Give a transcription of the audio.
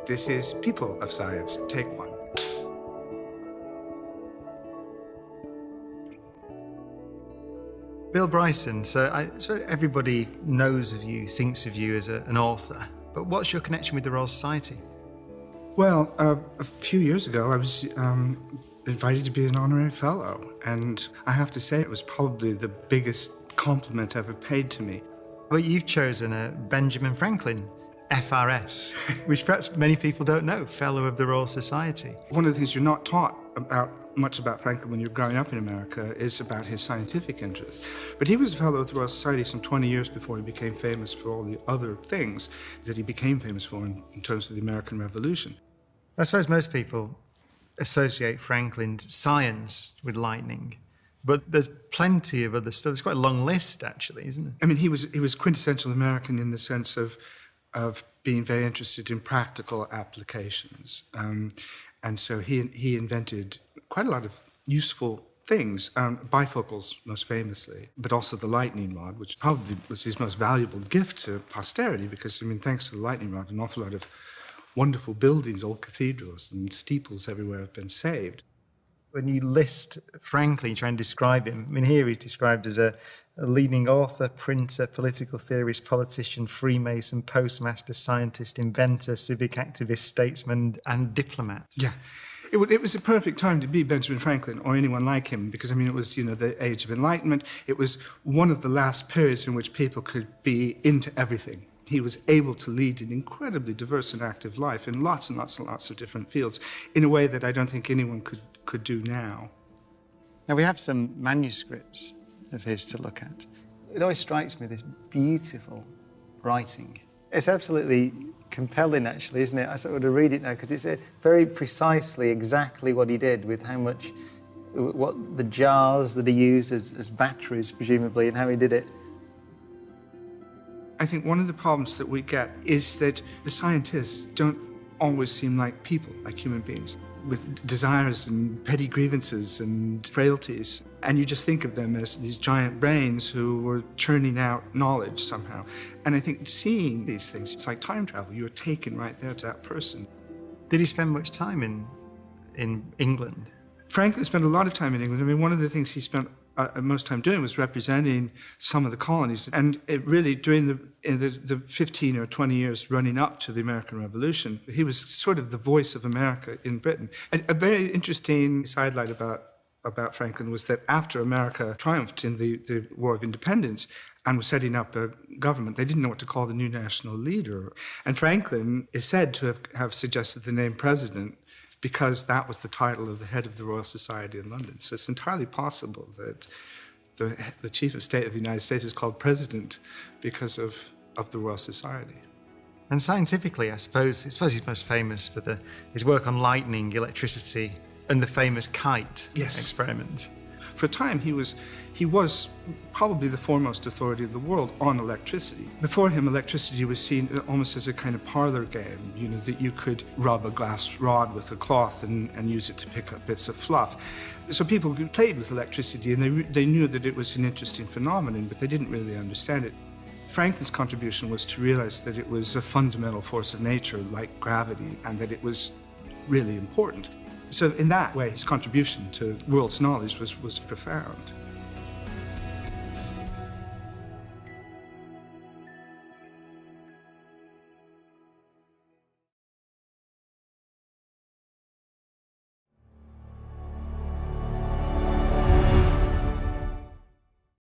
This is People of Science, Take One. Bill Bryson, so everybody knows of you, thinks of you as an author, but what's your connection with the Royal Society? Well, a few years ago, I was invited to be an honorary fellow, and I have to say it was probably the biggest compliment ever paid to me. Well, you've chosen a Benjamin Franklin FRS, which perhaps many people don't know, Fellow of the Royal Society. One of the things you're not taught much about Franklin when you're growing up in America is about his scientific interests. But he was a Fellow of the Royal Society some 20 years before he became famous for all the other things that he became famous for in terms of the American Revolution. I suppose most people associate Franklin's science with lightning, but there's plenty of other stuff. It's quite a long list, actually, isn't it? I mean, he was quintessential American in the sense of being very interested in practical applications. And so he invented quite a lot of useful things, bifocals most famously, but also the lightning rod, which probably was his most valuable gift to posterity because, I mean, thanks to the lightning rod, an awful lot of wonderful buildings, old cathedrals and steeples everywhere have been saved. When you list Franklin, you try and describe him. I mean, here he's described as a leading author, printer, political theorist, politician, Freemason, postmaster, scientist, inventor, civic activist, statesman, and diplomat. Yeah. It was a perfect time to be Benjamin Franklin or anyone like him because, I mean, it was, the Age of Enlightenment. It was one of the last periods in which people could be into everything. He was able to lead an incredibly diverse and active life in lots and lots and lots of different fields in a way that I don't think anyone could do now. Now, we have some manuscripts of his to look at. It always strikes me, this beautiful writing. It's absolutely compelling, actually, isn't it? I sort of want to read it now because it's very precisely exactly what he did with what the jars that he used as batteries, presumably, and how he did it. I think one of the problems that we get is that the scientists don't always seem like people, like human beings, with desires and petty grievances and frailties. And you just think of them as these giant brains who were churning out knowledge somehow. And I think seeing these things, it's like time travel. You're taken right there to that person. Did he spend much time in England? Franklin spent a lot of time in England. I mean, one of the things he spent most time doing was representing some of the colonies. And it really, during the 15 or 20 years running up to the American Revolution, he was sort of the voice of America in Britain. And a very interesting sidelight about Franklin was that after America triumphed in the War of Independence and was setting up a government, they didn't know what to call the new national leader. And Franklin is said to have suggested the name president because that was the title of the head of the Royal Society in London. So it's entirely possible that the Chief of State of the United States is called president because of the Royal Society. And scientifically, I suppose he's most famous for his work on lightning, electricity, and the famous kite experiment. For a time, he was probably the foremost authority in the world on electricity. Before him, electricity was seen almost as a kind of parlor game, that you could rub a glass rod with a cloth and use it to pick up bits of fluff. So people played with electricity, and they knew that it was an interesting phenomenon, but they didn't really understand it. Franklin's contribution was to realize that it was a fundamental force of nature, like gravity, and that it was really important. So in that way, his contribution to world's knowledge was profound.